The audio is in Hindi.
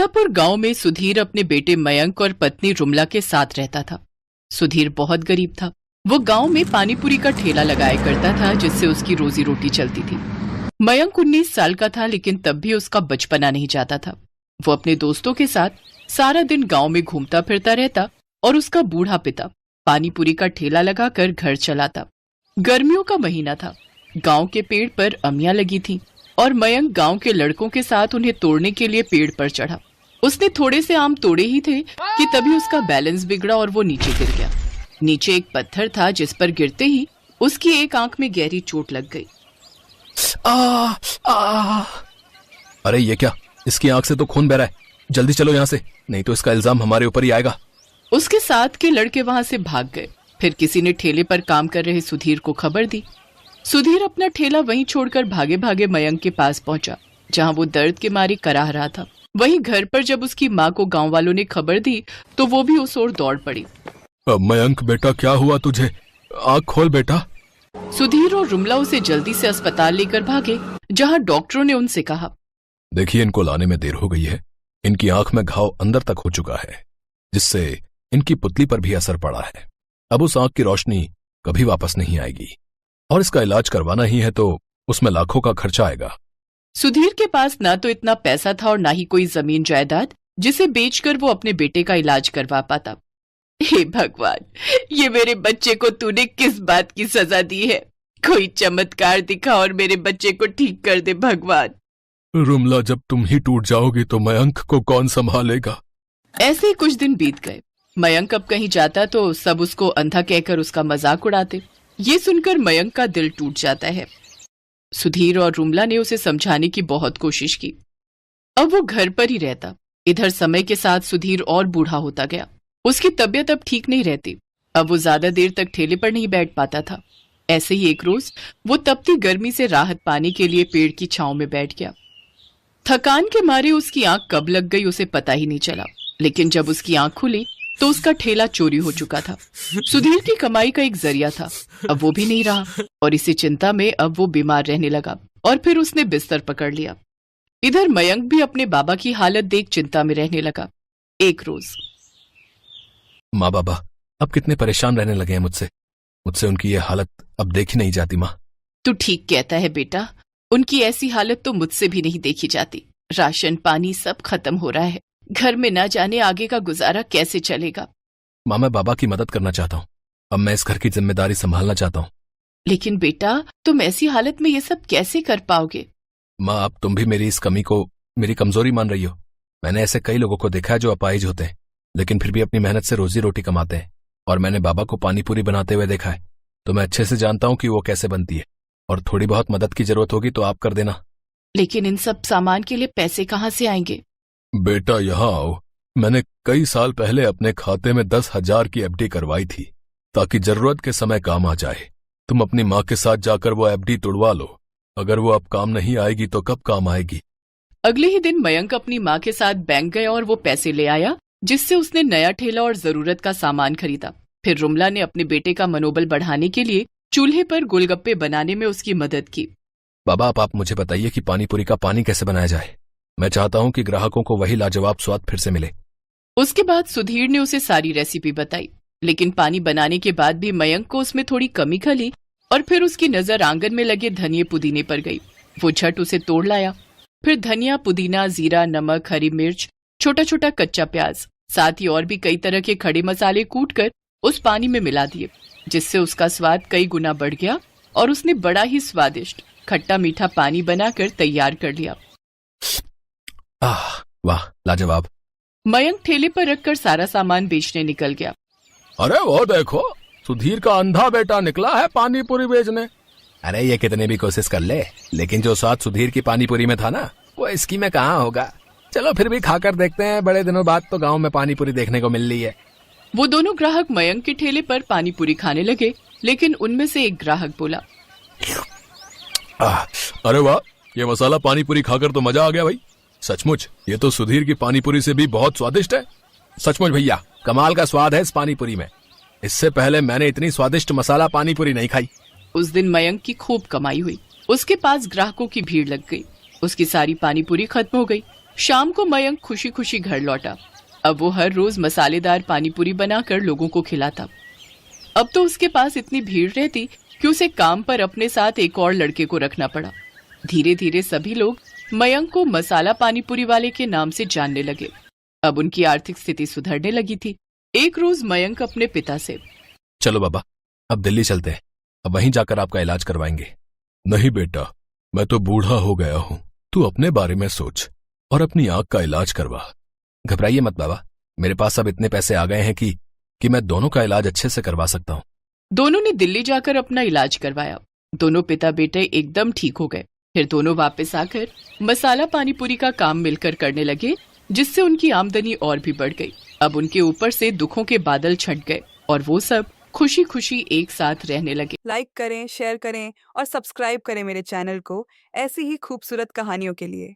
मिर्जापुर गांव में सुधीर अपने बेटे मयंक और पत्नी रुमला के साथ रहता था। सुधीर बहुत गरीब था। वो गांव में पानीपुरी का ठेला लगाया करता था, जिससे उसकी रोजी रोटी चलती थी। मयंक 19 साल का था, लेकिन तब भी उसका बचपना नहीं जाता था। वो अपने दोस्तों के साथ सारा दिन गांव में घूमता फिरता रहता और उसका बूढ़ा पिता पानीपुरी का ठेला लगाकर घर चलाता। गर्मियों का महीना था। गांव के पेड़ पर अमियां लगी थीं और मयंक गांव के लड़कों के साथ उन्हें तोड़ने के लिए पेड़ पर चढ़ा। उसने थोड़े से आम तोड़े ही थे कि तभी उसका बैलेंस बिगड़ा और वो नीचे गिर गया। नीचे एक पत्थर था, जिस पर गिरते ही उसकी एक आंख में गहरी चोट लग गई। अरे ये क्या, इसकी आंख से तो खून बह रहा है। जल्दी चलो यहाँ से, नहीं तो इसका इल्जाम हमारे ऊपर ही आएगा। उसके साथ के लड़के वहां से भाग गए। फिर किसी ने ठेले पर काम कर रहे सुधीर को खबर दी। सुधीर अपना ठेला वहीं छोड़कर भागे भागे मयंक के पास पहुंचा, जहां वो दर्द के मारे कराह रहा था। वहीं घर पर जब उसकी माँ को गांव वालों ने खबर दी तो वो भी उस ओर दौड़ पड़ी। मयंक बेटा, क्या हुआ तुझे? आँख खोल बेटा। सुधीर और रुमला उसे जल्दी से अस्पताल लेकर भागे, जहां डॉक्टरों ने उनसे कहा, देखिए, इनको लाने में देर हो गई है। इनकी आंख में घाव अंदर तक हो चुका है, जिससे इनकी पुतली पर भी असर पड़ा है। अब उस आंख की रोशनी कभी वापस नहीं आएगी और इसका इलाज करवाना ही है तो उसमें लाखों का खर्चा आएगा। सुधीर के पास ना तो इतना पैसा था और ना ही कोई जमीन जायदाद जिसे बेचकर वो अपने बेटे का इलाज करवा पाता। हे भगवान, ये मेरे बच्चे को तूने किस बात की सजा दी है? कोई चमत्कार दिखा और मेरे बच्चे को ठीक कर दे भगवान। रुमला, जब तुम ही टूट जाओगी तो मयंक को कौन संभालेगा? ऐसे ही कुछ दिन बीत गए। मयंक अब कहीं जाता तो सब उसको अंधा कहकर उसका मजाक उड़ाते। ये सुनकर मयंक का दिल टूट जाता है। सुधीर और रुमला ने उसे समझाने की बहुत कोशिश की। अब वो घर पर ही रहता। इधर समय के साथ सुधीर और बूढ़ा होता गया। उसकी तबीयत अब ठीक नहीं रहती। अब वो ज्यादा देर तक ठेले पर नहीं बैठ पाता था। ऐसे ही एक रोज वो तपती गर्मी से राहत पाने के लिए पेड़ की छांव में बैठ गया। थकान के मारे उसकी आंख कब लग गई उसे पता ही नहीं चला, लेकिन जब उसकी आंख खुली तो उसका ठेला चोरी हो चुका था। सुधीर की कमाई का एक जरिया था, अब वो भी नहीं रहा और इसी चिंता में अब वो बीमार रहने लगा और फिर उसने बिस्तर पकड़ लिया। इधर मयंक भी अपने बाबा की हालत देख चिंता में रहने लगा। एक रोज, माँ बाबा अब कितने परेशान रहने लगे हैं मुझसे उनकी ये हालत अब देखी नहीं जाती। माँ, तू ठीक कहता है बेटा, उनकी ऐसी हालत तो मुझसे भी नहीं देखी जाती। राशन पानी सब खत्म हो रहा है। घर में ना जाने आगे का गुजारा कैसे चलेगा। माँ, मैं बाबा की मदद करना चाहता हूँ। अब मैं इस घर की जिम्मेदारी संभालना चाहता हूँ। लेकिन बेटा, तुम ऐसी हालत में ये सब कैसे कर पाओगे? माँ, अब तुम भी मेरी इस कमी को मेरी कमजोरी मान रही हो। मैंने ऐसे कई लोगों को देखा है जो अपाहिज होते हैं, लेकिन फिर भी अपनी मेहनत से रोजी रोटी कमाते हैं। और मैंने बाबा को पानीपुरी बनाते हुए देखा है, तो मैं अच्छे से जानता हूँ कि वो कैसे बनती है। और थोड़ी बहुत मदद की जरूरत होगी तो आप कर देना। लेकिन इन सब सामान के लिए पैसे कहाँ से आएंगे? बेटा, यहाँ आओ। मैंने कई साल पहले अपने खाते में 10,000 की एफडी करवाई थी, ताकि जरूरत के समय काम आ जाए। तुम अपनी माँ के साथ जाकर वो एफडी तुड़वा लो। अगर वो अब काम नहीं आएगी तो कब काम आएगी? अगले ही दिन मयंक अपनी माँ के साथ बैंक गया और वो पैसे ले आया, जिससे उसने नया ठेला और जरूरत का सामान खरीदा। फिर रुमला ने अपने बेटे का मनोबल बढ़ाने के लिए चूल्हे पर गोलगप्पे बनाने में उसकी मदद की। बाबा, अब आप मुझे बताइए कि पानीपुरी का पानी कैसे बनाया जाए। मैं चाहता हूँ कि ग्राहकों को वही लाजवाब स्वाद फिर से मिले। उसके बाद सुधीर ने उसे सारी रेसिपी बताई, लेकिन पानी बनाने के बाद भी मयंक को उसमें थोड़ी कमी खली और फिर उसकी नजर आंगन में लगे धनिये पुदीने पर गई। वो झट उसे तोड़ लाया। फिर धनिया, पुदीना, जीरा, नमक, हरी मिर्च, छोटा छोटा कच्चा प्याज, साथ ही और भी कई तरह के खड़े मसाले कूटकर उस पानी में मिला दिए, जिससे उसका स्वाद कई गुना बढ़ गया और उसने बड़ा ही स्वादिष्ट खट्टा मीठा पानी बनाकर तैयार कर लिया। वाह, लाजवाब। मयंक ठेले पर रखकर सारा सामान बेचने निकल गया। अरे वो देखो, सुधीर का अंधा बेटा निकला है पानीपुरी बेचने। अरे ये कितने भी कोशिश कर ले, लेकिन जो स्वाद सुधीर की पानीपुरी में था ना, वो इसकी में कहाँ होगा। चलो फिर भी खाकर देखते हैं। बड़े दिनों बाद तो गांव में पानीपुरी देखने को मिल रही है। वो दोनों ग्राहक मयंक के ठेले पर पानीपुरी खाने लगे, लेकिन उनमें से एक ग्राहक बोला, अरे वाह, ये मसाला पानीपुरी खाकर तो मजा आ गया भाई। सचमुच ये तो सुधीर की पानीपुरी से भी बहुत स्वादिष्ट है। सचमुच भैया, कमाल का स्वाद है इस पानीपुरी में। इससे पहले मैंने इतनी स्वादिष्ट मसाला पानीपुरी नहीं खाई। उस दिन मयंक की खूब कमाई हुई। उसके पास ग्राहकों की भीड़ लग गई। उसकी सारी पानीपुरी खत्म हो गई। शाम को मयंक खुशी खुशी घर लौटा। अब वो हर रोज मसालेदार पानी पूरी बनाकर लोगों को खिलाता। अब तो उसके पास इतनी भीड़ रहती कि उसे काम पर अपने साथ एक और लड़के को रखना पड़ा। धीरे धीरे सभी लोग मयंक को मसाला पानी पूरी वाले के नाम से जानने लगे। अब उनकी आर्थिक स्थिति सुधरने लगी थी। एक रोज मयंक अपने पिता से, चलो बाबा, अब दिल्ली चलते हैं, अब वहीं जाकर आपका इलाज करवाएंगे। नहीं बेटा, मैं तो बूढ़ा हो गया हूं, तू अपने बारे में सोच और अपनी आंख का इलाज करवा। घबराइए मत बाबा, मेरे पास अब इतने पैसे आ गए हैं कि मैं दोनों का इलाज अच्छे से करवा सकता हूँ। दोनों ने दिल्ली जाकर अपना इलाज करवाया। दोनों पिता बेटे एकदम ठीक हो गए। फिर दोनों वापस आकर मसाला पानी पूरी का काम मिलकर करने लगे, जिससे उनकी आमदनी और भी बढ़ गई। अब उनके ऊपर से दुखों के बादल छट गए और वो सब खुशी खुशी एक साथ रहने लगे। लाइक करें, शेयर करें और सब्सक्राइब करें मेरे चैनल को ऐसी ही खूबसूरत कहानियों के लिए।